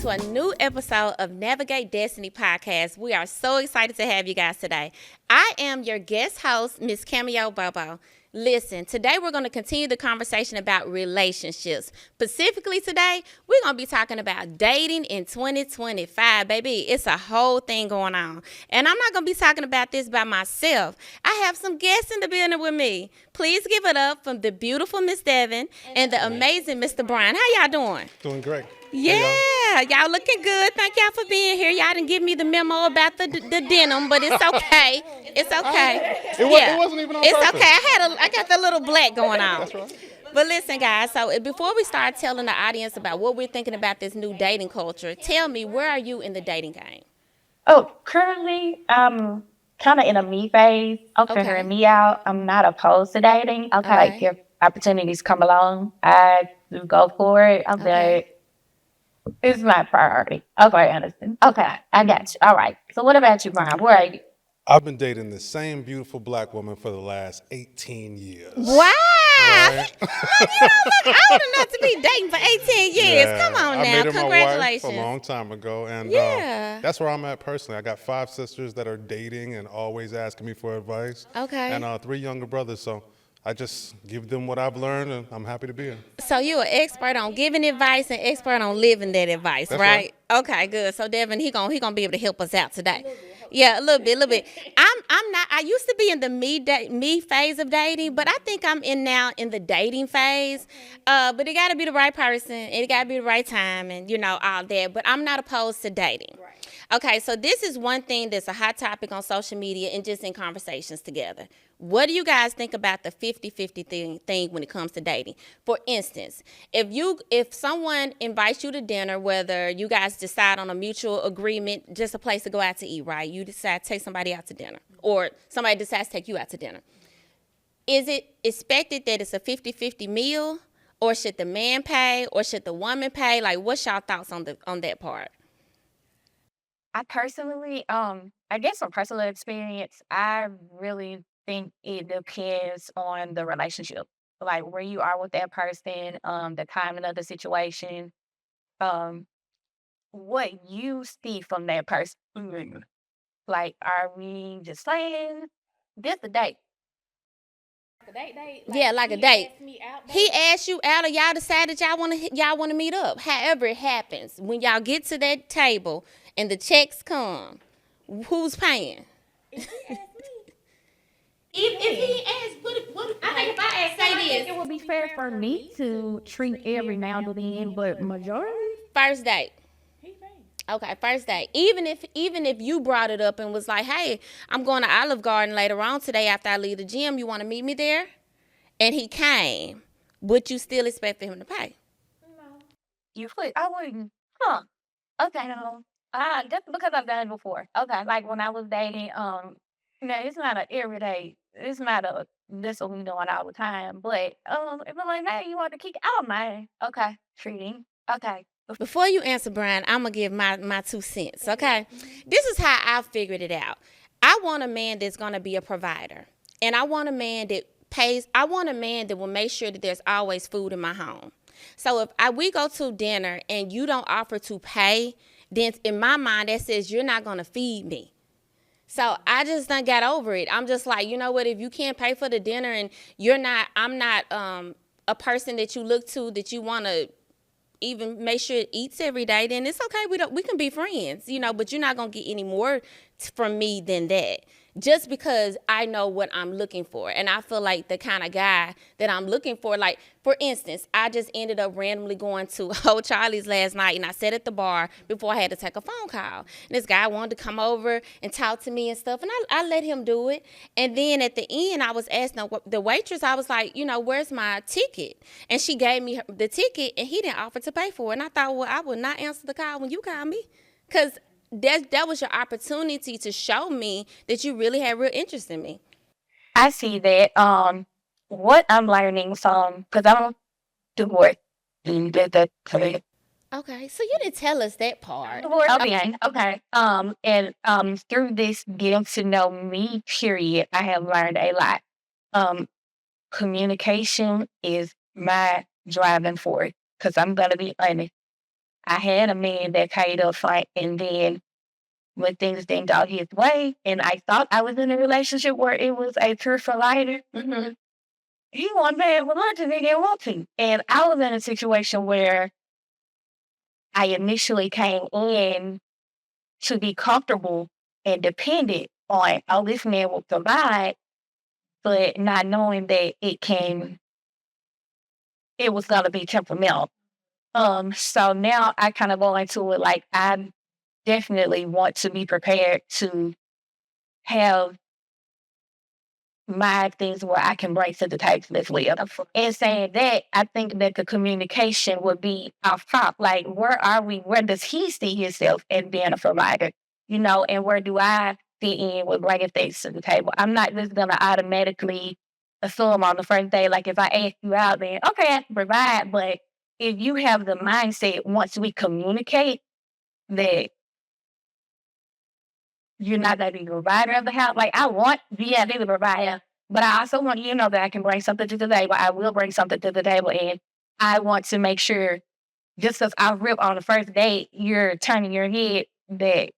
to a new episode of Navigate Destiny podcast. We are so excited to have you guys today. I am your guest host, Miss Cameo Bobo. Listen, today we're going to continue the conversation about relationships. Specifically today, we're going to be talking about dating in 2025, baby. It's a whole thing going on. And I'm not going to be talking about this by myself. I have some guests in the building with me. Please give it up from the beautiful Miss Devin and the amazing Mr. Brian. How y'all doing? Doing great. Yeah, Hey, y'all looking good. Thank y'all for being here. Y'all didn't give me the memo about the denim, but it's okay. It's okay. It wasn't even on It's purpose. okay. I got the little black going on. That's right. But listen, guys, so before we start telling the audience about what we're thinking about this new dating culture, tell me, where are you in the dating game? Oh, currently, I'm kind of in a me phase. I'm Okay. figuring me out. I'm not opposed to dating. Okay, Okay. if opportunities come along, I do go for it. I'm Okay. like, it's my priority. Okay, Anderson. Okay, I got you. All right. So what about you, Brian? Where are you? I've been dating the same beautiful black woman for the last 18 years. Wow. Right? Look old enough to be dating for 18 years. Yeah, Come on I now. made her my Congratulations. wife a long time ago, and Yeah. that's where I'm at personally. I got 5 sisters that are dating and always asking me for advice. Okay. And 3 younger brothers, so I just give them what I've learned, and I'm happy to be here. So you're an expert on giving advice and expert on living that advice, That's right? Okay, good. So Devin, he gonna be able to help us out today. Yeah, a little bit. I'm not. I used to be in the me phase of dating, but I think I'm now in the dating phase. But it got to be the right person, and it got to be the right time, and all that. But I'm not opposed to dating. Okay, so this is one thing that's a hot topic on social media and just in conversations together. What do you guys think about the 50-50 thing when it comes to dating? For instance, if someone invites you to dinner, whether you guys decide on a mutual agreement, just a place to go out to eat, right? You decide to take somebody out to dinner, or somebody decides to take you out to dinner. Is it expected that it's a 50-50 meal, or should the man pay, or should the woman pay? Like, what's y'all thoughts on that part? I personally, I guess from personal experience, I really think it depends on the relationship, like where you are with that person, the timing of the situation, um, what you see from that person. Like, are we just saying this a date? Yeah, like a date. He asked you out, or y'all decided y'all want to meet up. However it happens, when y'all get to that table and the checks come, who's paying? If he asked, what I think if I ask, say this, It would be fair for me to treat every now and then, but majority. first date. Okay, first date. Even if you brought it up and was like, hey, I'm going to Olive Garden later on today after I leave the gym. You want to meet me there? And he came. Would you still expect for him to pay? You would, I wouldn't. Huh. Okay, no. Just because I've done it before. Okay, like when I was dating, it's not a everyday. It's not a this what we doing all the time. But if I'm like, hey, you want to kick out, man? Okay, treating. Okay. Before you answer, Brian, I'm going to give my 2 cents, okay? This is how I figured it out. I want a man that's going to be a provider. And I want a man that pays. I want a man that will make sure that there's always food in my home. So if we go to dinner and you don't offer to pay, then in my mind that says you're not going to feed me. So I just done got over it. I'm just like, you know what, if you can't pay for the dinner and I'm not a person that you look to, that you want to even make sure it eats every day, then it's okay. We can be friends, but you're not going to get any more from me than that. Just because I know what I'm looking for. And I feel like the kind of guy that I'm looking for, like, for instance, I just ended up randomly going to Old Charlie's last night, and I sat at the bar before I had to take a phone call. And this guy wanted to come over and talk to me and stuff, and I let him do it. And then at the end, I was asking the waitress, I was like, where's my ticket? And she gave me the ticket, and he didn't offer to pay for it. And I thought, well, I would not answer the call when you call me, because that was your opportunity to show me that you really had real interest in me. I see that. What I'm learning from, because I'm divorced. Okay, so you didn't tell us that part. Okay. And through this getting to know me, period, I have learned a lot. Communication is my driving force, because I'm gonna be honest. I had a man that paid up front, and then when things didn't go his way, and I thought I was in a relationship where it was a pure provider, he wanted to have lunch and he didn't want to. And I was in a situation where I initially came in to be comfortable and dependent on, oh, this man will provide, but not knowing that it was going to be temperamental. So now I kind of go into it like I definitely want to be prepared to have my things where I can bring to the table as well. And saying that, I think that the communication would be off top. Like, where are we? Where does he see himself as being a provider? And where do I fit in with bringing things to the table? I'm not just going to automatically assume on the first day, like if I ask you out, then okay, I can provide. But if you have the mindset once we communicate that you're not going to be the provider of the house. Like, I want to be the provider, but I also want you to know that I can bring something to the table. I will bring something to the table, and I want to make sure, just because I rip on the first date, you're turning your head that's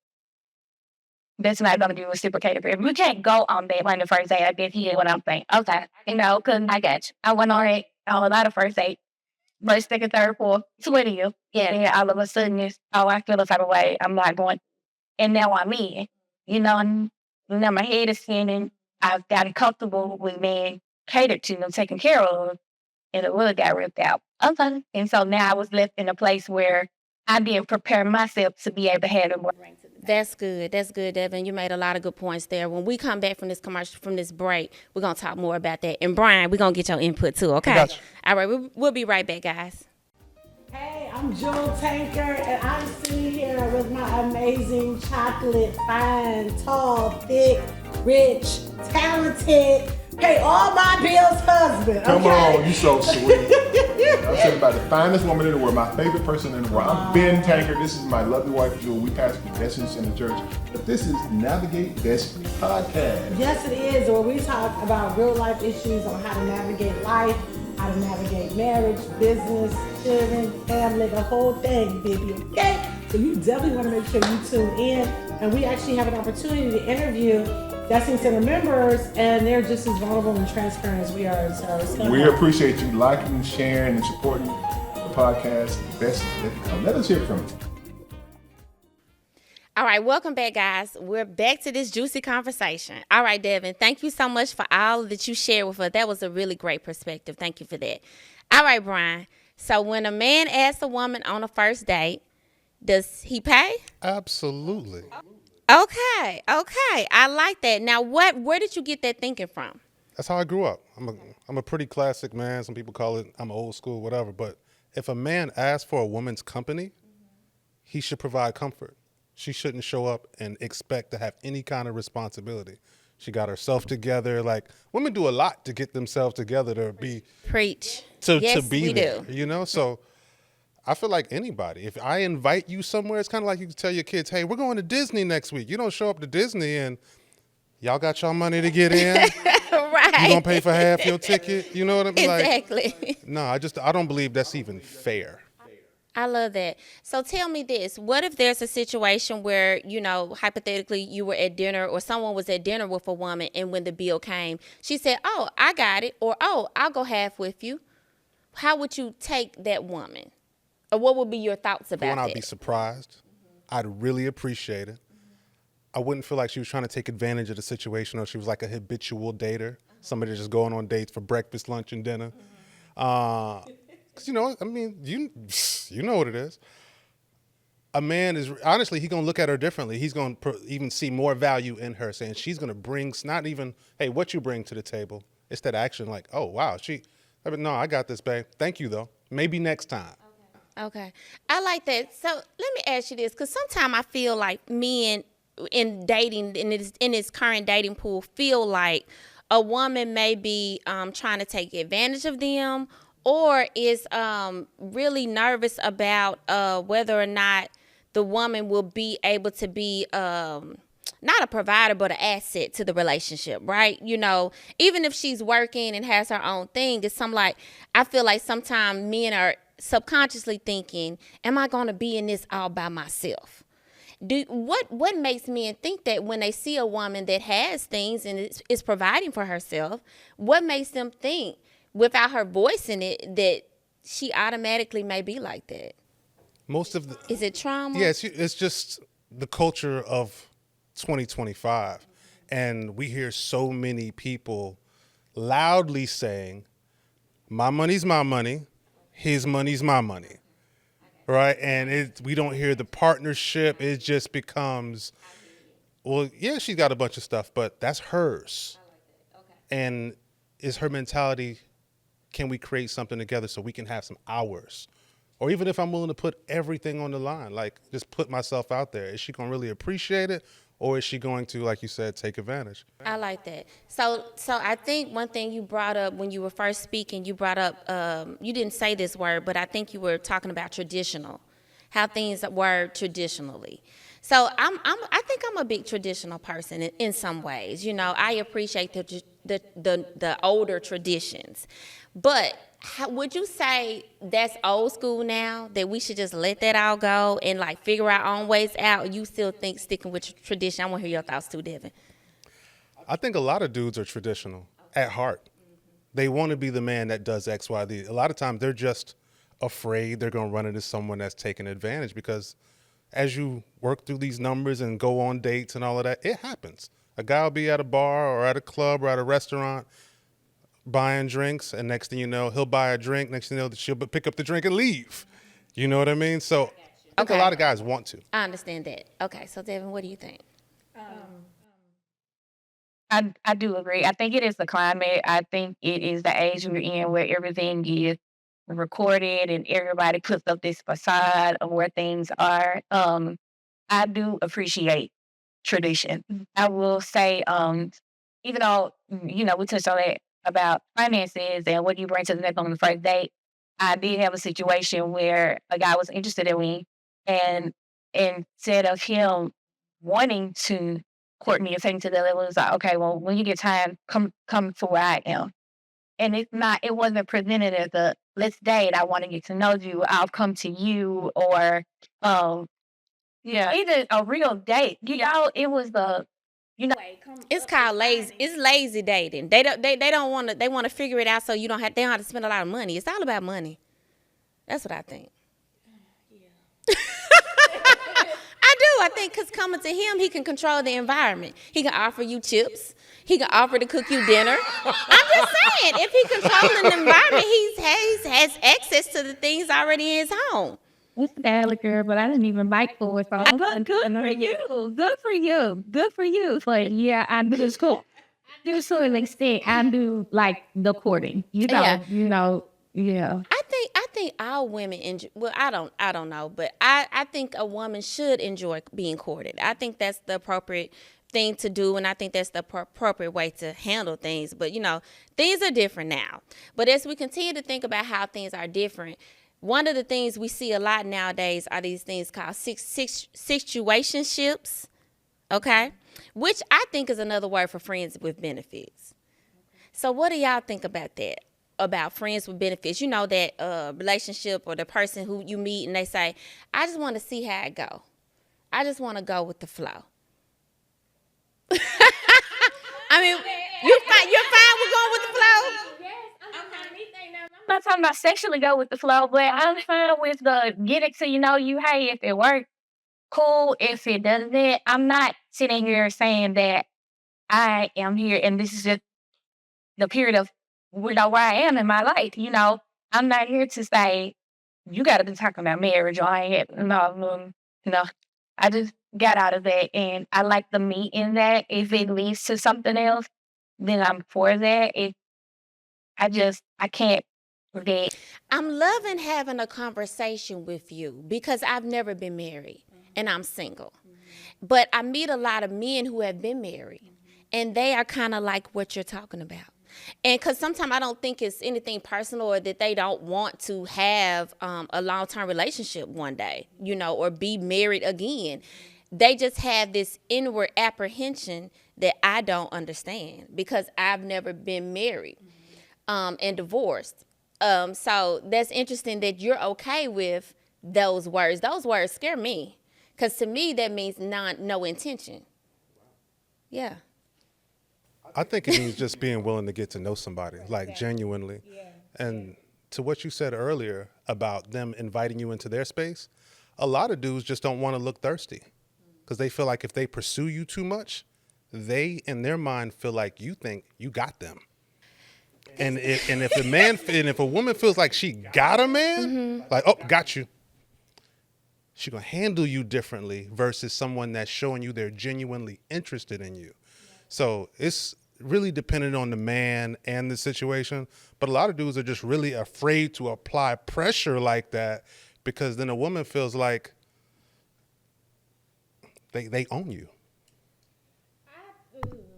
not going to be reciprocated for you. You can't go on that on the first date. I guess you hear what I'm saying. Okay, because I got you. I went on it on a lot of first dates. First, second, third, fourth, 20 of. Yeah, and all of a sudden it's, I feel the type of way. I'm not going. And now I'm in. And now my head is spinning. I've gotten comfortable with being catered to and taken care of, and it really got ripped out. Okay. And so now I was left in a place where I didn't prepare myself to be able to handle more. That's good. That's good, Devin. You made a lot of good points there. When we come back from this commercial, from this break, we're going to talk more about that. And Brian, we're going to get your input too, okay? Gotcha. All right, we'll be right back, guys. Hey, I'm Jewel Tankard, and I'm sitting here with my amazing chocolate, fine, tall, thick, rich, talented, pay all my bills husband. Okay? Come on, you so sweet. I'm saying about the finest woman in the world, my favorite person in the world. I'm Ben Tankard. This is my lovely wife, Jewel. We pastor Destiny Center Church. But this is Navigate Destiny Podcast. Yes, it is, where we talk about real life issues on how to navigate life, how to navigate marriage, business, children, family, the whole thing, baby, okay? So you definitely want to make sure you tune in. And we actually have an opportunity to interview Destiny Center members, and they're just as vulnerable and transparent as we are. So it's gonna We help. appreciate you liking, sharing, and supporting the podcast. Let us hear from you. All right, welcome back, guys. We're back to this juicy conversation. All right, Devin, thank you so much for all that you shared with us. That was a really great perspective. Thank you for that. All right, Brian. So when a man asks a woman on a first date, does he pay? Absolutely. Okay. I like that. Now, where did you get that thinking from? That's how I grew up. I'm a pretty classic man. Some people call it I'm old school, whatever. But if a man asks for a woman's company, he should provide comfort. She shouldn't show up and expect to have any kind of responsibility. She got herself together. Like, women do a lot to get themselves together to be Preach. to Yes, be we there. do. So I feel like anybody. If I invite you somewhere, it's kind of like you can tell your kids, "Hey, we're going to Disney next week." You don't show up to Disney and y'all got y'all money to get in. Right. You gonna pay for half your ticket? You know what I mean? Exactly. Like, no, I don't believe that's even fair. I love that. So tell me this. What if there's a situation where, hypothetically you were at dinner or someone was at dinner with a woman, and when the bill came, she said, "Oh, I got it," or "Oh, I'll go half with you." How would you take that woman? Or what would be your thoughts about One, that? I'd be surprised. I'd really appreciate it. I wouldn't feel like she was trying to take advantage of the situation, or she was like a habitual dater, somebody just going on dates for breakfast, lunch, and dinner. Because, you know what it is. A man is, honestly, he's going to look at her differently. He's going to even see more value in her, saying she's going to bring, not even, "Hey, what you bring to the table?" It's that action like, "Oh, wow, no, I got this, babe. Thank you, though. Maybe next time." Okay. I like that. So let me ask you this, because sometimes I feel like men in dating, in this current dating pool, feel like a woman may be trying to take advantage of them, or is really nervous about whether or not the woman will be able to be not a provider, but an asset to the relationship, right? Even if she's working and has her own thing, it's I feel like sometimes men are subconsciously thinking, am I going to be in this all by myself? What makes men think that when they see a woman that has things and is providing for herself, what makes them think without her voice in it that she automatically may be like that? Is it trauma? Yeah, it's just the culture of 2025. And we hear so many people loudly saying, my money's my money, his money's my money. Right? And we don't hear the partnership. It just becomes, well, yeah, she's got a bunch of stuff, but that's hers. And is her mentality, can we create something together so we can have some hours? Or even if I'm willing to put everything on the line, like just put myself out there, is she going to really appreciate it? Or is she going to, like you said, take advantage? I like that. So I think one thing you brought up when you were first speaking, you brought up, you didn't say this word, but I think you were talking about traditional, how things were traditionally. So I think I'm a big traditional person in some ways. You know, I appreciate the older traditions, but would you say that's old school now, that we should just let that all go and like figure our own ways out? Or you still think sticking with tradition? I want to hear your thoughts too, Devin. I think a lot of dudes are traditional at heart. They want to be the man that does X, Y, Z. A lot of times they're just afraid they're going to run into someone that's taking advantage, because as you work through these numbers and go on dates and all of that, it happens. A guy will be at a bar or at a club or at a restaurant buying drinks, and next thing you know, he'll buy a drink. Next thing you know, she'll pick up the drink and leave. You know what I mean? So I think a lot of guys want to. I understand that. Okay, so Devin, what do you think? I do agree. I think it is the climate. I think it is the age we're in where everything is recorded and everybody puts up this facade of where things are. I do appreciate tradition. I will say, even though, we touched on that about finances and what you bring to the table on the first date, I did have a situation where a guy was interested in me, and instead of him wanting to court me and take me to the level, it was like, okay, well, when you get time, come to where I am. And it wasn't presented as a let's date, I want to get to know you, I'll come to you, or either a real date. It was It's called lazy. It's lazy dating. They don't want to. They want to figure it out so they don't have to spend a lot of money. It's all about money. That's what I think. I do. I think because coming to him, he can control the environment. He can offer you chips. He can offer to cook you dinner. I'm just saying, if he controlling the environment, he has access to the things already in his home. It's the girl, but I didn't even bite for it. So good for you. Good for you. Good for you. But yeah, I do. It's cool. To an extent, I do like the courting. Yeah. I think all women enjoy. Well, I don't know, but I think a woman should enjoy being courted. I think that's the appropriate thing to do, and I think that's the appropriate way to handle things. But things are different now. But as we continue to think about how things are different, one of the things we see a lot nowadays are these things called situationships, okay? Which I think is another word for friends with benefits. So what do y'all think about that? About friends with benefits? You know, that relationship or the person who you meet and they say, I just want to see how it go. I just want to go with the flow. I mean, you're fine with going with the flow? I'm not talking about sexually go with the flow, but I'm fine with the getting to you. Hey, if it works, cool. If it doesn't, I'm not sitting here saying that I am here and this is just the period of where I am in my life. I'm not here to say you got to be talking about marriage or I ain't. No. I just got out of that, and I like the meat in that. If it leads to something else, then I'm for that. I can't. I'm loving having a conversation with you because I've never been married and I'm single. But I meet a lot of men who have been married and they are kind of like what you're talking about. And because sometimes I don't think it's anything personal or that they don't want to have a long-term relationship one day, or be married again. They just have this inward apprehension that I don't understand because I've never been married and divorced. So that's interesting that you're okay with those words. Those words scare me, because to me that means no intention. Yeah. I think it means just being willing to get to know somebody, like genuinely. And to what you said earlier about them inviting you into their space, a lot of dudes just don't want to look thirsty because they feel like if they pursue you too much, they in their mind feel like you think you got them. And if a woman feels like she got a man, like, oh, got you, she gonna handle you differently versus someone that's showing you they're genuinely interested in you. So it's really dependent on the man and the situation. But a lot of dudes are just really afraid to apply pressure like that because then a woman feels like they own you.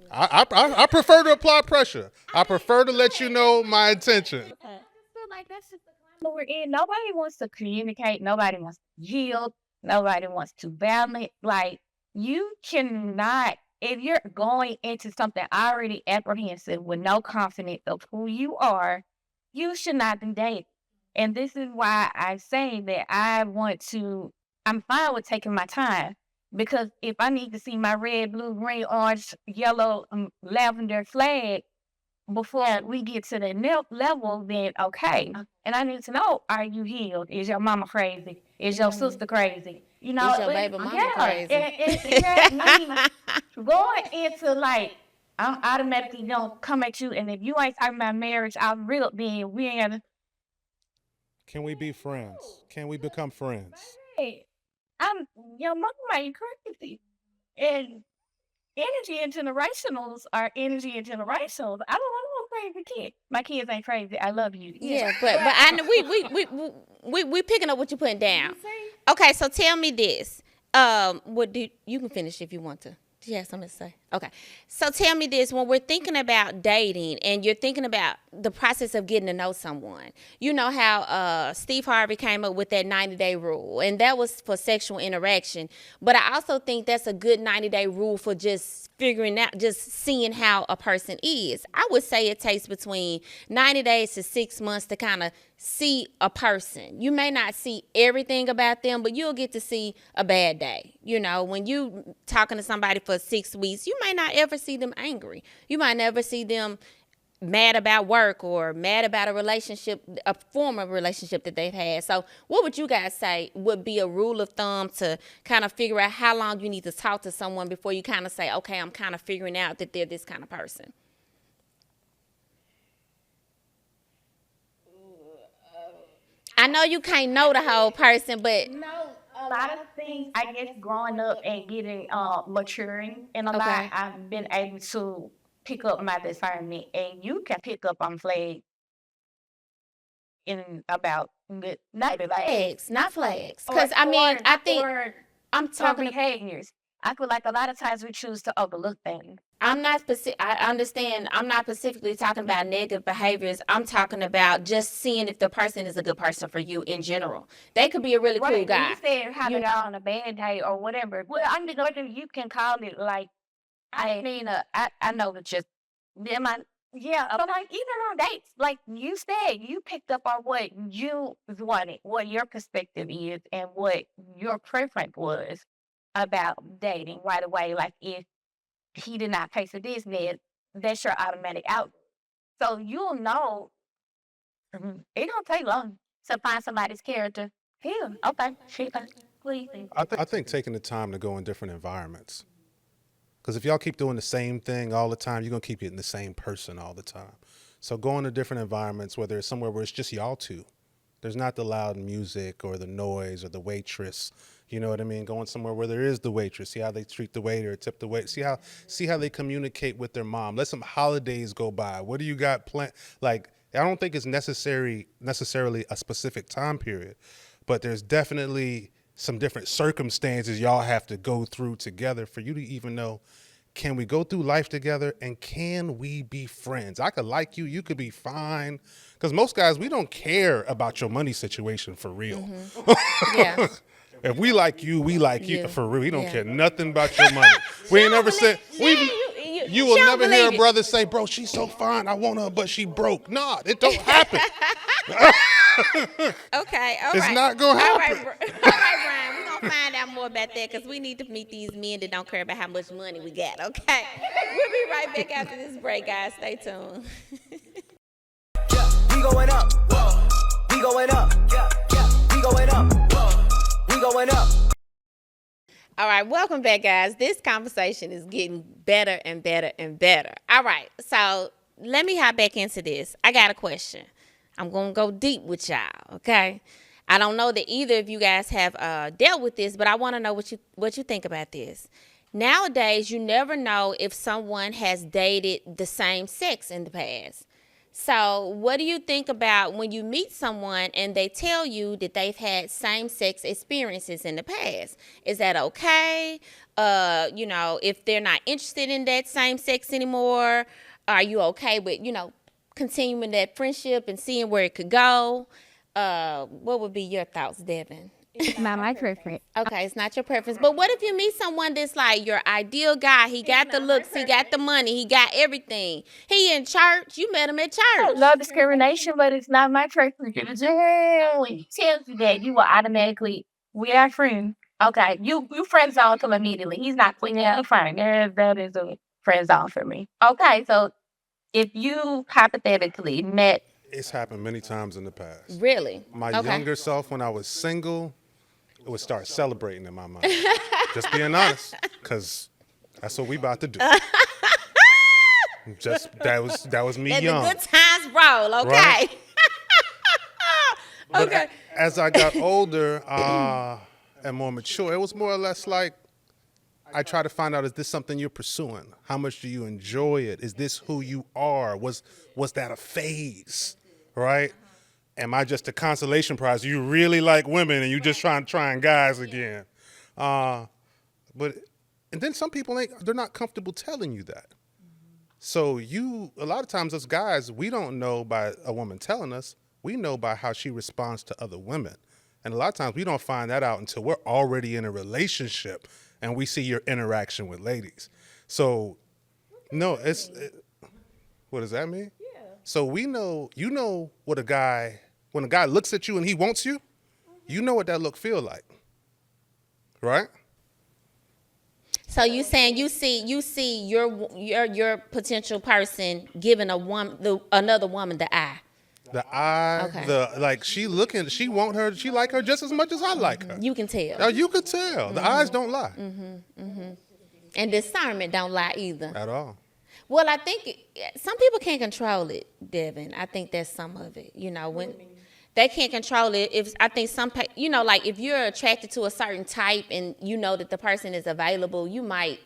I prefer to apply pressure. I prefer to let you know my intention. I just feel like that's just the climate we're in. Nobody wants to communicate. Nobody wants to yield. Nobody wants to balance. Like, you cannot, if you're going into something already apprehensive with no confidence of who you are, you should not be dating. And this is why I say that I'm fine with taking my time. Because if I need to see my red, blue, green, orange, yellow, lavender flag before we get to the level, then okay. And I need to know, are you healed? Is your mama crazy? Is your sister crazy? You know, Is your baby mama crazy? Going into like, I'm automatically gonna come at you, and if you ain't talking about marriage, I'm real, then we ain't gonna. Can we be friends? Can we become friends? Hey, your mama ain't crazy. And energy and generationals are energy and generationals. I don't want a crazy kid. My kids ain't crazy. I love you. Yeah, but I know we picking up what you're putting down. Okay, so tell me this. You can finish if you want to. Do you have something to say? Okay. So tell me this, when we're thinking about dating and you're thinking about the process of getting to know someone, you know how Steve Harvey came up with that 90-day rule, and that was for sexual interaction. But I also think that's a good 90-day rule for just figuring out, just seeing how a person is. I would say it takes between 90 days to 6 months to kind of see a person. You may not see everything about them, but you'll get to see a bad day. You know, when you talking to somebody for 6 weeks, you may not ever see them angry. You might never see them mad about work or mad about a relationship, a former relationship that they've had. So what would you guys say would be a rule of thumb to kind of figure out how long you need to talk to someone before you kind of say, okay, I'm kind of figuring out that they're this kind of person? I know you can't know the whole person, but A lot of things, I guess, growing up and getting maturing in a lot, I've been able to pick up my discernment, and you can pick up on flags in about not flags, not flags. Because I mean, I think I'm talking behaviors. I feel like a lot of times we choose to overlook things. I'm not I understand. I'm not specifically talking about negative behaviors. I'm talking about just seeing if the person is a good person for you in general. They could be a really cool guy. You said have it on a bad day or whatever. Well, I mean, you can call it like, I mean, I know that just them. But like even on dates, like you said, you picked up on what you wanted, what your perspective is, and what your preference was about dating right away. Like if he did not pay for this, then that's your automatic out. So you'll know it don't take long to find somebody's character. Yeah, okay, please. I think taking the time to go in different environments. Because if y'all keep doing the same thing all the time, you're going to keep getting the same person all the time. So going to different environments, whether it's somewhere where it's just y'all two. There's not the loud music or the noise or the waitress. You know what I mean? Going somewhere where there is the waitress. See how they treat the waiter, tip the waiter. See how they communicate with their mom. Let some holidays go by. What do you got planned? Like, I don't think it's necessarily a specific time period, but there's definitely some different circumstances y'all have to go through together for you to even know, can we go through life together and can we be friends? I could like you, you could be fine. Because most guys, we don't care about your money situation for real. Mm-hmm. Yeah. If we like you, we like you for real. We don't care nothing about your money. We ain't never said, You will She don't never hear a believe it. brother say, bro, she's so fine, I want her, but she broke. Nah, it don't happen. Okay, all right. It's not gonna happen. All right, Brian, we're going to find out more about that because we need to meet these men that don't care about how much money we got, okay? We'll be right back after this break, guys. Stay tuned. We going up. Whoa. We going up. Yeah. We going up. Whoa. We going up. All right, welcome back, guys. This conversation is getting better and better and better. All right, so let me hop back into this. I got a question. I'm going to go deep with y'all, okay? I don't know that either of you guys have dealt with this, but I want to know what you think about this. Nowadays, you never know if someone has dated the same sex in the past. So what do you think about when you meet someone and they tell you that they've had same-sex experiences in the past? Is that okay? If they're not interested in that same sex anymore, are you okay with, continuing that friendship and seeing where it could go? What would be your thoughts, Devin? It's not my preference. Okay, it's not your preference. But what if you meet someone that's like your ideal guy? He got the looks, he got the money, he got everything. He in church. You met him at church. No discrimination, but it's not my preference. It generally tells you that you will automatically, we are friends. Okay, you friend zone him immediately. He's not putting out fine. That is a friend zone for me. Okay, so if you hypothetically met. It's happened many times in the past. Really? My Okay. younger self, when I was single, it would start celebrating in my mind. Just being honest, because that's what we about to do. Just that was me Let young. the good times roll, okay? Right. But Okay. as I got older and more mature, it was more or less like I try to find out, is this something you're pursuing? How much do you enjoy it? Is this who you are? Was that a phase, right? Am I just a consolation prize? You really like women and you just trying guys again. And then some people they're not comfortable telling you that. So a lot of times us guys, we don't know by a woman telling us, we know by how she responds to other women. And a lot of times we don't find that out until we're already in a relationship and we see your interaction with ladies. So, no, what does that mean? Yeah. So you know what when a guy looks at you and he wants you, you know what that look feel like, right? So you saying you see your potential person giving another woman the eye. The eye, Okay. she like her just as much as I like her. You can tell. Now you could tell. The eyes don't lie And discernment don't lie either. at all. Well, I think some people can't control it, Devin. I think that's some of it. When they can't control it. I think like if you're attracted to a certain type and you know that the person is available, you might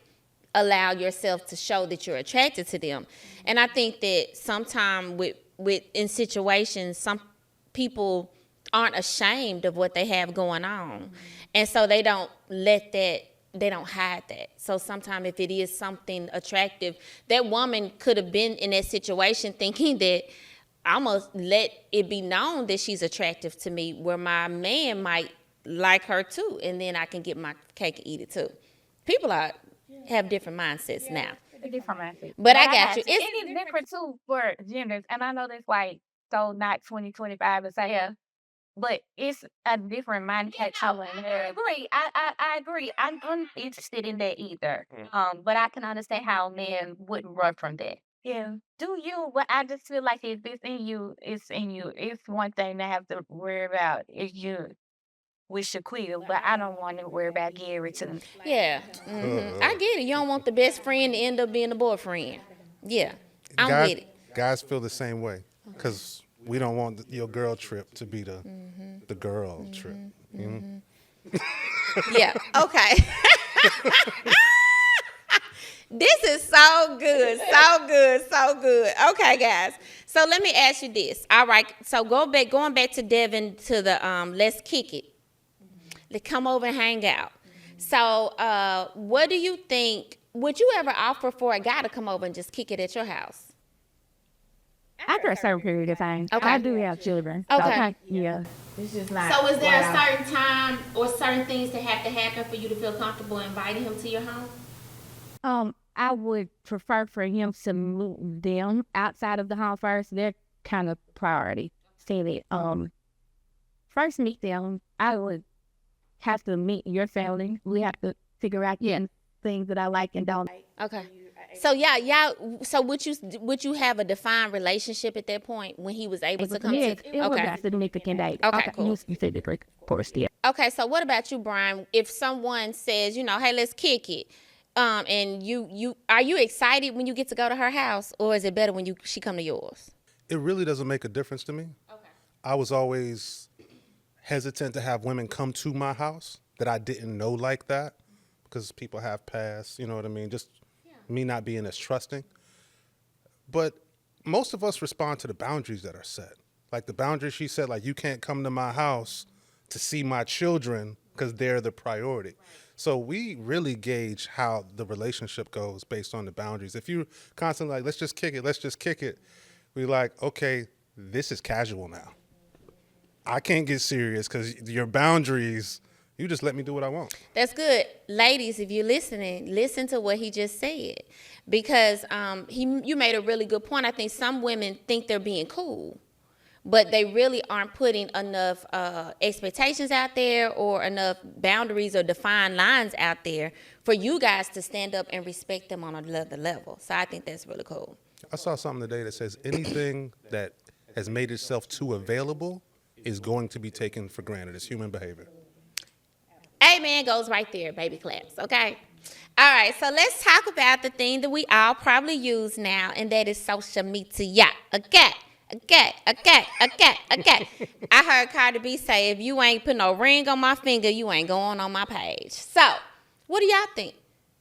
allow yourself to show that you're attracted to them. And I think that sometimes in situations, some people aren't ashamed of what they have going on. And so they don't hide that. So sometimes if it is something attractive, that woman could have been in that situation thinking that I'm going to let it be known that she's attractive to me, where my man might like her too, and then I can get my cake and eat it too. People have different mindsets now. Different mindset. But I got you. It's different too for genders, and I know that's so not 2025 to say here, but it's a different mindset. I agree. I agree. I'm uninterested in that either. But I can understand how men wouldn't run from that. Yeah. Do you? But I just feel like if it's in you, it's in you. It's one thing to have to worry about is you with Shaquille, but I don't want to worry about Gary too. Yeah. I get it. You don't want the best friend to end up being the boyfriend. Yeah. I'm with it. Guys feel the same way because we don't want your girl trip to be the girl trip. Yeah. Okay. This is so good, so good, so good. Okay, guys. So let me ask you this. All right. So going back to Devin to the let's kick it. Let's come over and hang out. So what do you think? Would you ever offer for a guy to come over and just kick it at your house? After a certain period of time. Okay. I do have children. Okay. Yeah. It's just not. So is there a wow. certain time or certain things that have to happen for you to feel comfortable inviting him to your home? I would prefer for him to move them outside of the home first. They're kind of priority. Say that first meet them. I would have to meet your family. We have to figure out things that I like and don't. Okay. So so would you have a defined relationship at that point when he was able to come Yes, to? it was Okay. a significant date. Okay, cool. You said it, of course, yeah. Okay, so what about you, Brian? If someone says, hey, let's kick it, and you are you excited when you get to go to her house, or is it better when she come to yours? It really doesn't make a difference to me. Okay. I was always hesitant to have women come to my house that I didn't know like that, because people have past, you know what I mean? Just me not being as trusting. But most of us respond to the boundaries that are set. Like the boundary she said, like, you can't come to my house to see my children because they're the priority. Right. So we really gauge how the relationship goes based on the boundaries. If you constantly like, let's just kick it, we like, okay, this is casual now. I can't get serious because your boundaries, you just let me do what I want. That's good. Ladies, if you're listening, listen to what he just said, because you made a really good point. I think some women think they're being cool, but they really aren't putting enough expectations out there or enough boundaries or defined lines out there for you guys to stand up and respect them on another level. So I think that's really cool. I saw something today that says anything that has made itself too available is going to be taken for granted. It's human behavior. Amen goes right there, baby claps, okay? All right, so let's talk about the thing that we all probably use now, and that is social media. Okay. I heard Cardi B say, if you ain't put no ring on my finger, you ain't going on my page. So, what do y'all think?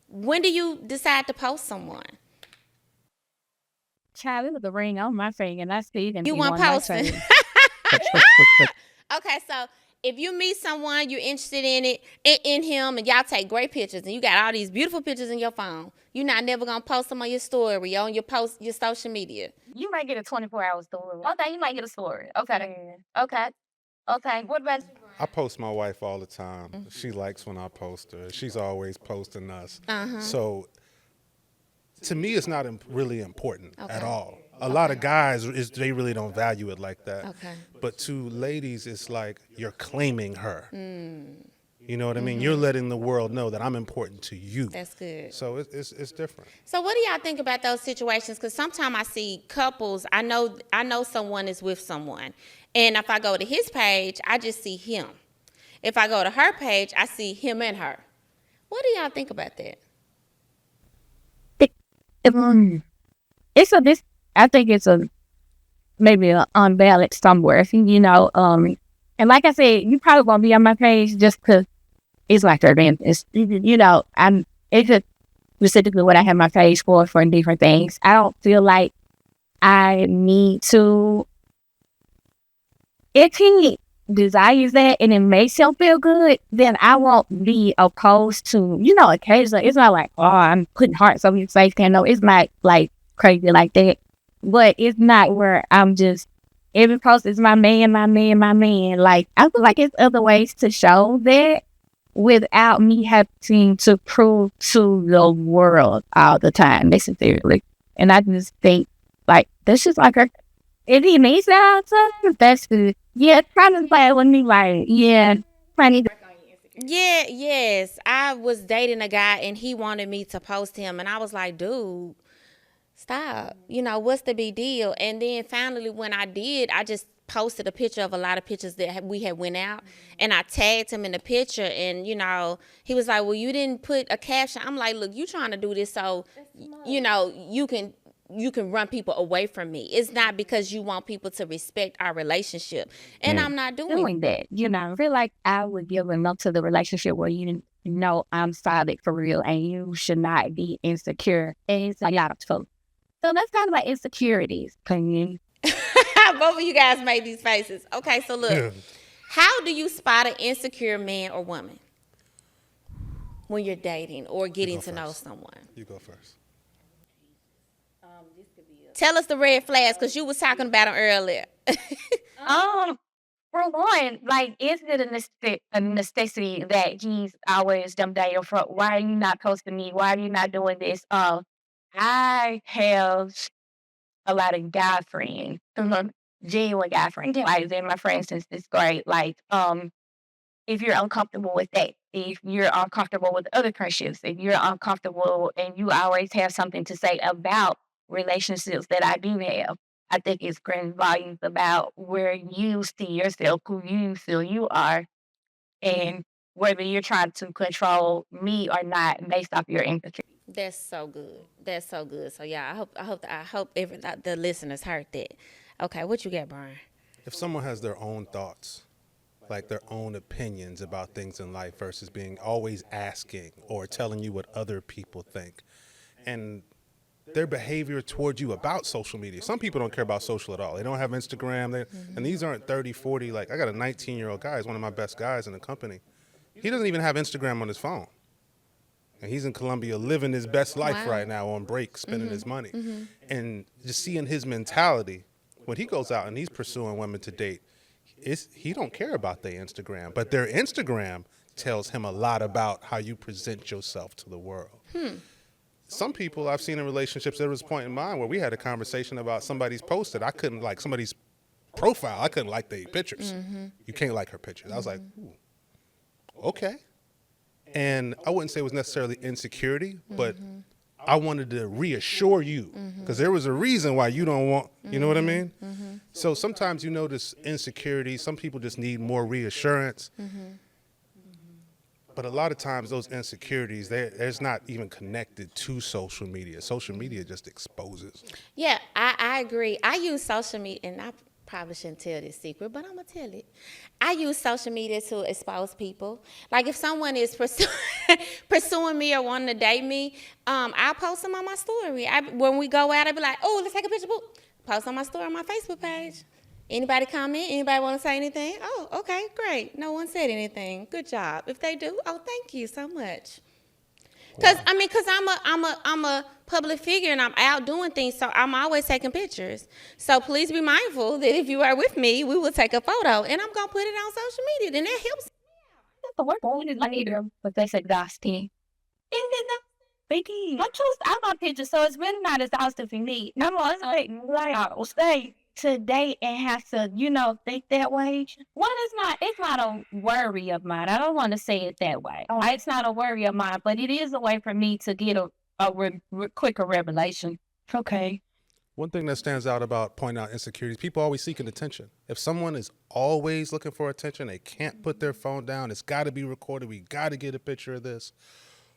When do you decide to post someone? Child, it was the ring on my finger, and I still even You weren't posting. Okay, so if you meet someone, you're interested in him, and y'all take great pictures, and you got all these beautiful pictures in your phone, you're not never gonna post them on your story, on your social media. You might get a 24-hour story. Okay, you might get a story. Okay. Okay. What about you? I post my wife all the time. She likes when I post her. She's always posting us. So to me, it's not really important at all. A lot of guys, they really don't value it like that. Okay. But to ladies, it's like you're claiming her. You know what I mean? You're letting the world know that I'm important to you. That's good. So it's different. So what do y'all think about those situations? Because sometimes I see couples, I know someone is with someone. And if I go to his page, I just see him. If I go to her page, I see him and her. What do y'all think about that? I think it's maybe an unbalance somewhere, and like I said, you probably won't be on my page just because it's like their business, it's just specifically what I have my page for different things. I don't feel like I need to, if he desires that and it makes him feel good, then I won't be opposed to, occasionally, it's not like, oh, I'm putting hearts on your face, it's not like crazy like that. But it's not where I'm just, every post is my man. Like, I feel like it's other ways to show that without me having to prove to the world all the time, necessarily. And I just think, like, that's just like her. If he needs that outside, that's good. Yeah, kind of like with me, like, funny. Yeah, yes. I was dating a guy, and he wanted me to post him, and I was like, dude, stop. What's the big deal? And then finally when I did, I just posted a picture of a lot of pictures that we had went out, and I tagged him in the picture, and he was like, well, you didn't put a caption. I'm like, look, you trying to do this so you can run people away from me. It's not because you want people to respect our relationship, and I'm not doing that. I feel like I would give enough to the relationship where I'm solid for real, and you should not be insecure. And it's a lot of trouble. So that's kind of like insecurities. Both of you guys made these faces. Okay, so look, how do you spot an insecure man or woman when you're dating or getting to know someone? You go first. Tell us the red flags, because you was talking about them earlier. For one, like, is it a necessity that he's always them dating for? Why are you not posting me? Why are you not doing this? I have a lot of guy friends, genuine guy friends. Like, they're my friends since this grade. Like, if you're uncomfortable with that, if you're uncomfortable with other friendships, if you're uncomfortable and you always have something to say about relationships that I do have, I think it's grand volumes about where you see yourself, who you feel you are, and whether you're trying to control me or not based off your insecurity. That's so good. That's so good. So yeah, I hope the listeners heard that. Okay, what you got, Brian? If someone has their own thoughts, like their own opinions about things in life versus being always asking or telling you what other people think, and their behavior towards you about social media. Some people don't care about social at all. They don't have Instagram. And these aren't 30, 40. Like, I got a 19-year-old guy. He's one of my best guys in the company. He doesn't even have Instagram on his phone. And he's in Colombia living his best life right now on break, spending his money. And just seeing his mentality, when he goes out and he's pursuing women to date, he don't care about their Instagram. But their Instagram tells him a lot about how you present yourself to the world. Some people I've seen in relationships, there was a point in mine where we had a conversation about somebody's posted. I couldn't like somebody's profile. I couldn't like their pictures. You can't like her pictures. I was like, ooh, okay. And I wouldn't say it was necessarily insecurity, but I wanted to reassure you because there was a reason why you don't want, you know what I mean? So sometimes you notice insecurity. Some people just need more reassurance. But a lot of times those insecurities, there's not even connected to social media. Social media just exposes. Yeah, I agree. I use social media, and I probably shouldn't tell this secret, but I'm going to tell it. I use social media to expose people. Like, if someone is pursuing me or wanting to date me, I'll post them on my story. When we go out, I'll be like, oh, let's take a picture. Post on my story on my Facebook page. Anybody comment? Anybody want to say anything? Oh, okay, great. No one said anything. Good job. If they do, oh, thank you so much. Because I'm a public figure and I'm out doing things, so I'm always taking pictures. So please be mindful that if you are with me, we will take a photo and I'm gonna put it on social media. Then that helps. The word point is later, but that's exhausting. Isn't it not? I choose my picture, so it's really not exhausting for me. No, it's like I will stay to date and have to, think that way. Well, it's not a worry of mine. I don't want to say it that way. It's not a worry of mine, but it is a way for me to get a quicker revelation. Okay. One thing that stands out about pointing out insecurities, people always seeking attention. If someone is always looking for attention, they can't put their phone down. It's got to be recorded. We got to get a picture of this.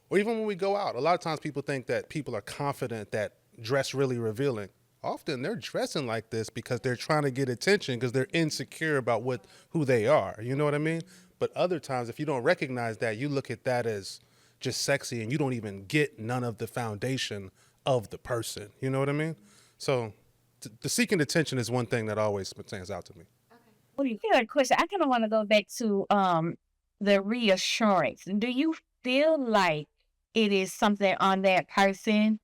Or even when we go out, a lot of times people think that people are confident that dress really revealing. Often they're dressing like this because they're trying to get attention because they're insecure about who they are. You know what I mean? But other times, if you don't recognize that, you look at that as just sexy and you don't even get none of the foundation of the person. You know what I mean? So the seeking attention is one thing that always stands out to me. Well, you feel a question. I kind of want to go back to the reassurance. Do you feel like it is something on that person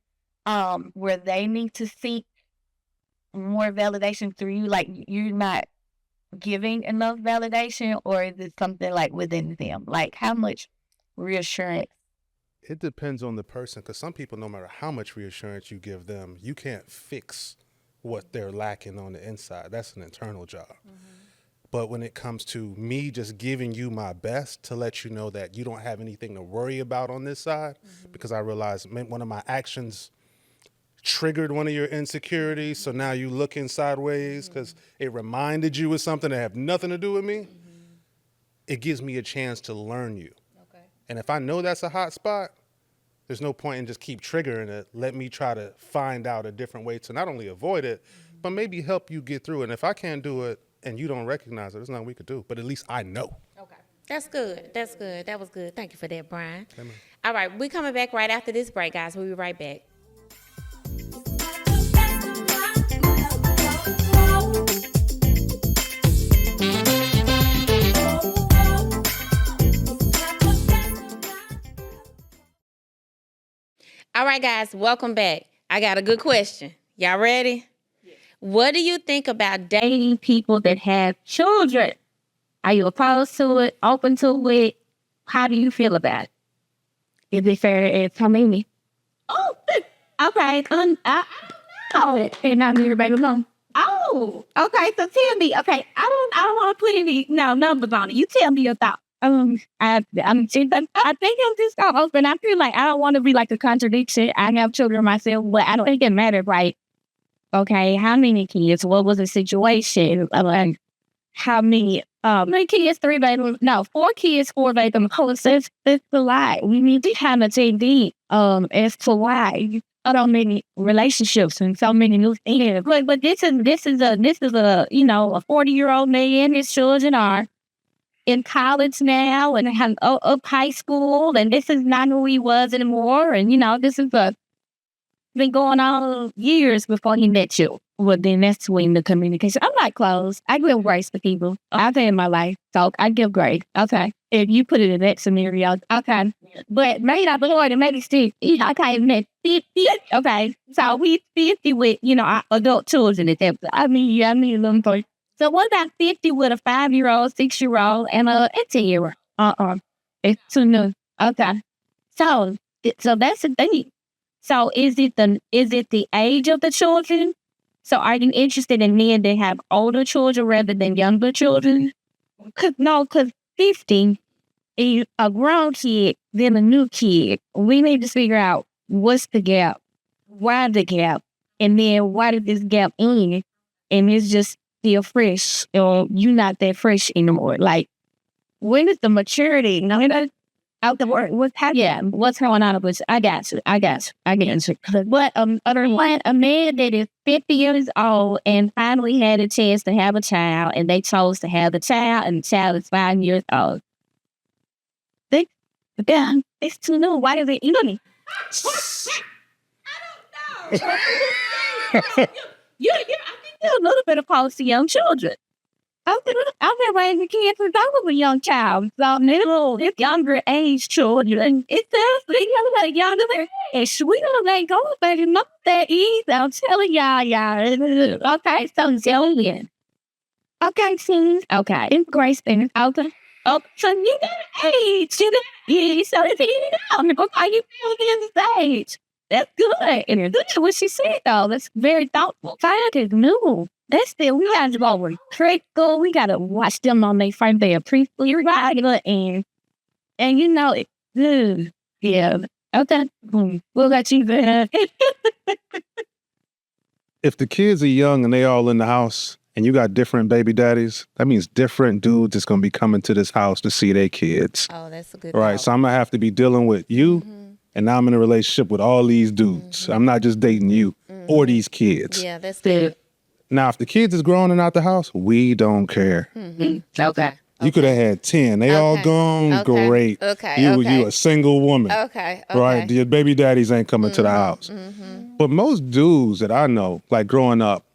where they need to seek more validation through you? Like, you're not giving enough validation, or is it something like within them? Like, how much reassurance? It depends on the person, because some people, no matter how much reassurance you give them, you can't fix what they're lacking on the inside. That's an internal job. But when it comes to me just giving you my best to let you know that you don't have anything to worry about on this side, because I realized one of my actions triggered one of your insecurities, so now you looking sideways because it reminded you of something that had nothing to do with me, it gives me a chance to learn you. Okay. And if I know that's a hot spot, there's no point in just keep triggering it. Let me try to find out a different way to not only avoid it, but maybe help you get through it. And if I can't do it and you don't recognize it, there's nothing we could do, but at least I know. Okay. That's good. That's good. That was good. Thank you for that, Brian. Amen. All right, we're coming back right after this break, guys. We'll be right back. All right, guys, welcome back. I got a good question. Y'all ready? Yes. What do you think about dating people that have children? Are you opposed to it? Open to it? How do you feel about it? Is it fair as how many? Oh, okay. Oh, and I'm here, baby. No. Oh, okay. So tell me. Okay, I don't want to put any numbers on it. You tell me your thoughts. I think I'm just gonna open. I feel like I don't want to be like a contradiction. I have children myself, but I don't think it matters. Like, okay, how many kids? What was the situation? Like, how many kids? 3 babies? No, 4 kids, 4 babies. Because that's a lot. We need to kind of take deep as to why so many relationships and so many new things. But this is a a 40-year-old man. His children are in college now and have up high school, and this is not who he was anymore. And this is been going on years before he met you. Well, then that's when the communication. I'm not close. I give grace to people. I've had in my life, so I give grace. Okay, if you put it in that scenario, okay. But maybe not more than maybe 60. Okay, met 50. Okay, so we 50 with our adult children at that. I mean a little boy. So what about 50 with a 5-year-old, 6-year-old, and a 10-year-old? It's too new. Okay, so that's the thing. So is it the age of the children? So are you interested in men that have older children rather than younger children? Because 50 is a grown kid, then a new kid. We need to figure out what's the gap, why the gap, and then why did this gap end? And it's just still fresh, or you're not that fresh anymore. Like, when is the maturity? Out the word. What's going on? I got you. I get you. But other than a man that is 50 years old and finally had a chance to have a child, and they chose to have the child, and the child is 5 years old. It's too new. Why is it eating? I don't know. I think you're a little bit opposed to young children. I've been raising kids since I was a young child. So it's younger age children. It's a younger age. We don't let go of it. Not that easy. I'm telling y'all. Okay, so Jillian. Okay, teens. Okay, it's Grace thing. Okay. Oh, so you got age. So it's how you feel this age. That's good. And look at what she said, though. That's very thoughtful. Find is new. That's still, we got to go over critical. We got to watch them on their first day of preschool, regular, and it. Yeah. Okay. We'll let you there. If the kids are young and they all in the house and you got different baby daddies, that means different dudes is going to be coming to this house to see their kids. Oh, that's a good Right. thought. So I'm going to have to be dealing with you. And now I'm in a relationship with all these dudes. I'm not just dating you or these kids. Yeah, that's good. Now, if the kids is grown and out the house, we don't care. Okay. You could have had 10. They all gone. Okay. Great. Okay. You a single woman. Okay. Right? Your baby daddies ain't coming to the house. But most dudes that I know, like growing up,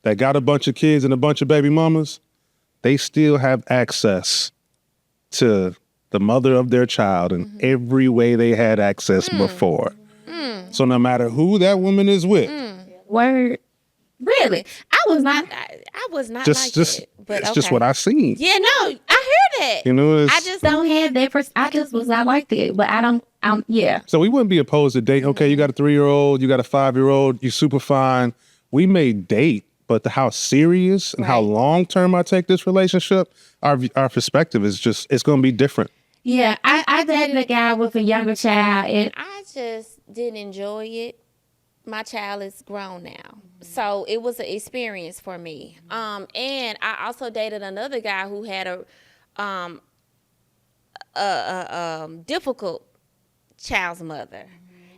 that got a bunch of kids and a bunch of baby mamas, they still have access to the mother of their child in every way they had access before. So no matter who that woman is with. Word. Really? I was not Just that. But it's just what I seen. Yeah, no, I hear that. It's, I just don't have that. I just was not like that. But I don't. Yeah. So we wouldn't be opposed to date. Okay, you got a 3-year-old, you got a 5-year-old, you super fine. We may date, but how serious and how long term I take this relationship, our perspective is it's going to be different. Yeah, I dated a guy with a younger child, and I just didn't enjoy it. My child is grown now, so it was an experience for me. And I also dated another guy who had a difficult child's mother.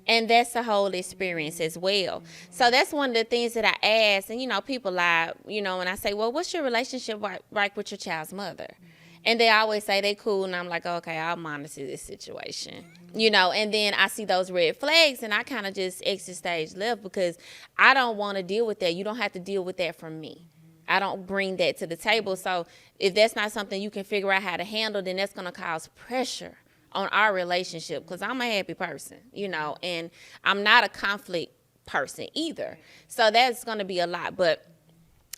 And that's the whole experience as well. So that's one of the things that I ask. And, people lie, and I say, well, what's your relationship like with your child's mother? And they always say they cool. And I'm like, okay, I'll monitor this situation, and then I see those red flags and I kind of just exit stage left because I don't want to deal with that. You don't have to deal with that from me. I don't bring that to the table. So if that's not something you can figure out how to handle, then that's going to cause pressure on our relationship because I'm a happy person, and I'm not a conflict person either. So that's going to be a lot. But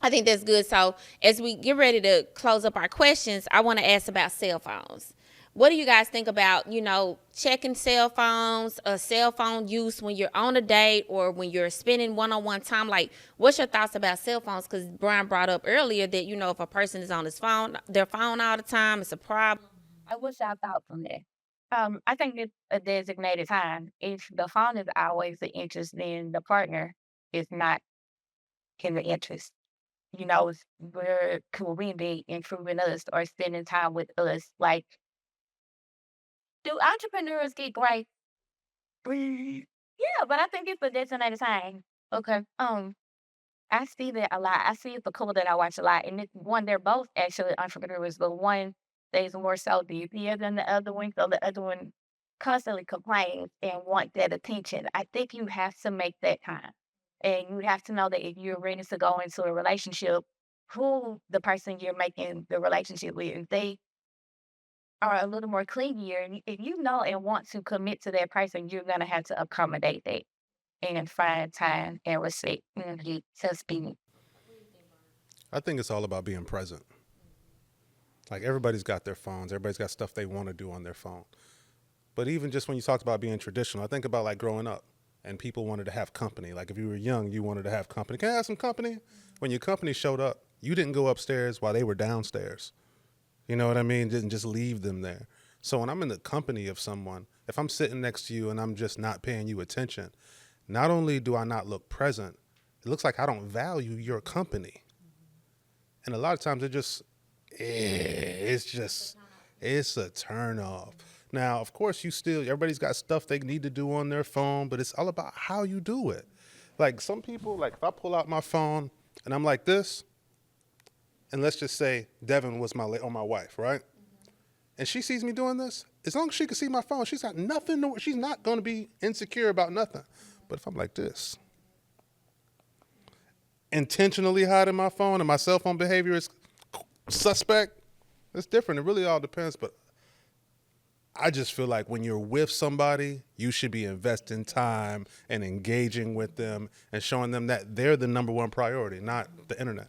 I think that's good. So as we get ready to close up our questions, I want to ask about cell phones. What do you guys think about, checking cell phones, cell phone use when you're on a date or when you're spending one-on-one time? Like, what's your thoughts about cell phones? Because Brian brought up earlier that, if a person is on their phone all the time, it's a problem. What's your thoughts on that? I think it's a designated time. If the phone is always the interest, then the partner is not in the interest. Where could we be improving us or spending time with us? Like, do entrepreneurs get great? Yeah, but I think it's a designated time. Okay. I see that a lot. I see it's a couple that I watch a lot, and it's one, they're both actually entrepreneurs, but one stays more so busier than the other one, so the other one constantly complains and want that attention. I think you have to make that time, and you have to know that if you're ready to go into a relationship, who the person you're making the relationship with, if they are a little more clingier, and if you know and want to commit to that person, you're gonna have to accommodate that and find time and respect and to speak. I think it's all about being present. Like everybody's got their phones, everybody's got stuff they want to do on their phone. But even just when you talked about being traditional, I think about like growing up and people wanted to have company. Like if you were young, you wanted to have company. Can I have some company? When your company showed up, you didn't go upstairs while they were downstairs. You know what I mean? Didn't just leave them there. So when I'm in the company of someone, if I'm sitting next to you and I'm just not paying you attention, not only do I not look present, it looks like I don't value your company. And a lot of times it's a turn off. Now, of course, everybody's got stuff they need to do on their phone, but it's all about how you do it. Like some people, like if I pull out my phone and I'm like this, and let's just say Devin was my wife, right? And she sees me doing this, as long as she can see my phone, she's got nothing. She's not going to be insecure about nothing. But if I'm like this, intentionally hiding my phone and my cell phone behavior is suspect, it's different. It really all depends. But I just feel like when you're with somebody, you should be investing time and engaging with them and showing them that they're the number one priority, not the internet.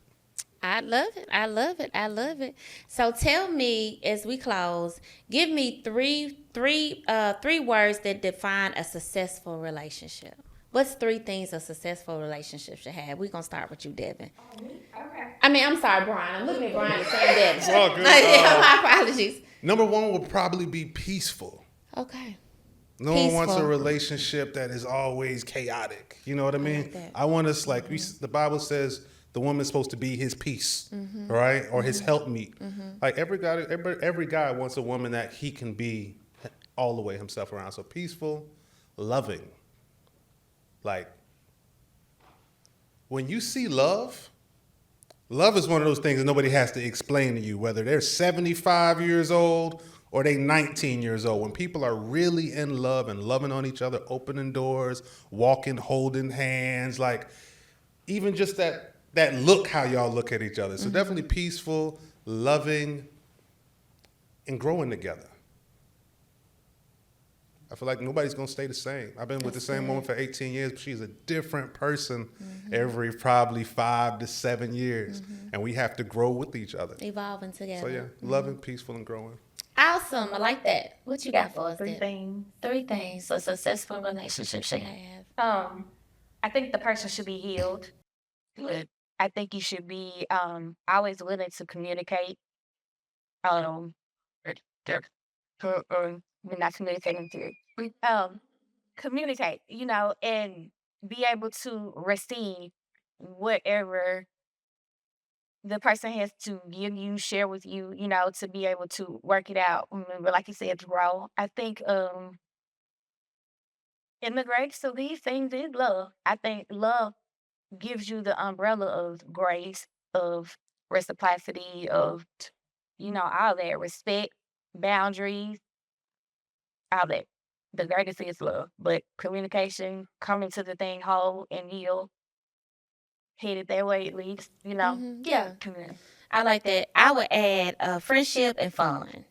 I love it. I love it. I love it. So tell me, as we close, give me three words that define a successful relationship. What's 3 things a successful relationship should have? We're going to start with you, Devin. Okay. I mean, I'm sorry, Brian. I'm looking at Brian and saying Devin. It's all good. My apologies. Number 1 will probably be peaceful. Okay. No one wants a Peaceful. relationship that is always chaotic. You know what I mean? like that. I want us the Bible says the woman's supposed to be his peace, right? Or his helpmeet. Like every guy wants a woman that he can be all the way himself around. So peaceful, loving. Like when you see love is one of those things that nobody has to explain to you, whether they're 75 years old or they 19 years old. When people are really in love and loving on each other, opening doors, walking, holding hands, like even just that look, how y'all look at each other. So definitely peaceful, loving, and growing together. I feel like nobody's going to stay the same. I've been with the same woman for 18 years, but she's a different person every probably 5 to 7 years. And we have to grow with each other. Evolving together. So yeah, loving, peaceful, and growing. Awesome. I like that. What you got for us, 3 Deb? things. 3 things a successful relationship should have. I think the person should be healed. I think you should be always willing to communicate. We're not communicating to communicate, and be able to receive whatever the person has to give you, share with you, to be able to work it out. But like you said, grow. I think in the greatest of these things is love. I think love gives you the umbrella of grace, of reciprocity, of all that, respect, boundaries, all that. The greatest is love, but communication, coming to the thing whole and heal, headed that way at least, Yeah. I like that. I would add friendship and fun.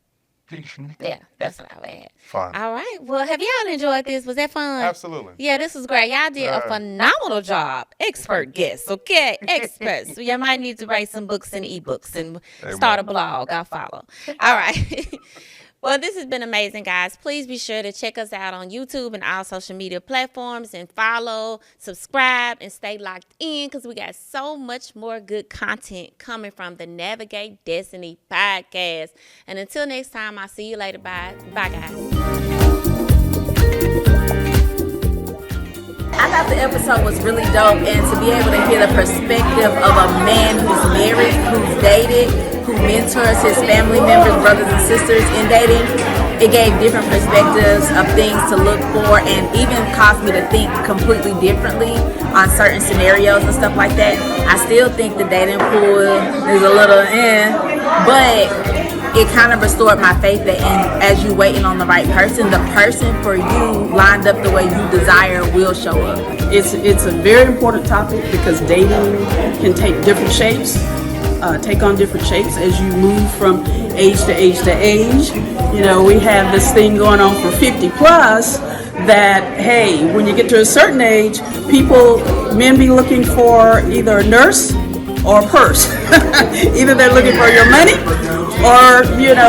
Yeah, that's what I had. Fine. All right. Well, have y'all enjoyed this? Was that fun? Absolutely. Yeah, this was great. Y'all did a phenomenal job. Expert guests, okay? Experts. So you might need to write some books and ebooks and start a blog. I'll follow. All right. Well, this has been amazing, guys. Please be sure to check us out on YouTube and all social media platforms and follow, subscribe, and stay locked in because we got so much more good content coming from the Navigate Destiny podcast. And until next time, I'll see you later. Bye. Bye, guys. I thought the episode was really dope, and to be able to hear the perspective of a man who's married, who's dated, who mentors his family members, brothers and sisters in dating, it gave different perspectives of things to look for and even caused me to think completely differently on certain scenarios and stuff like that. I still think the dating pool is a little but it kind of restored my faith that as you waiting on the right person, the person for you lined up the way you desire will show up. It's a very important topic because dating can take different shapes, take on different shapes as you move from age to age to age. You know, we have this thing going on for 50 plus that, hey, when you get to a certain age, men be looking for either a nurse or a purse. Either they're looking for your money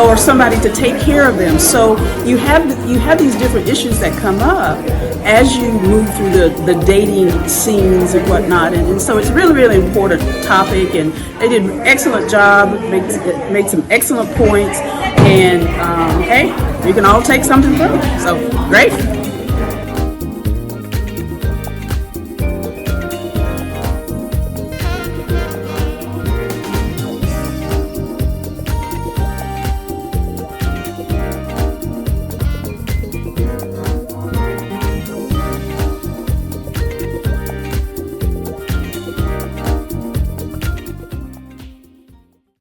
or somebody to take care of them. So you have these different issues that come up as you move through the dating scenes and whatnot. And so it's really, really important topic, and they did an excellent job, made some excellent points, and hey, you can all take something from it. So great.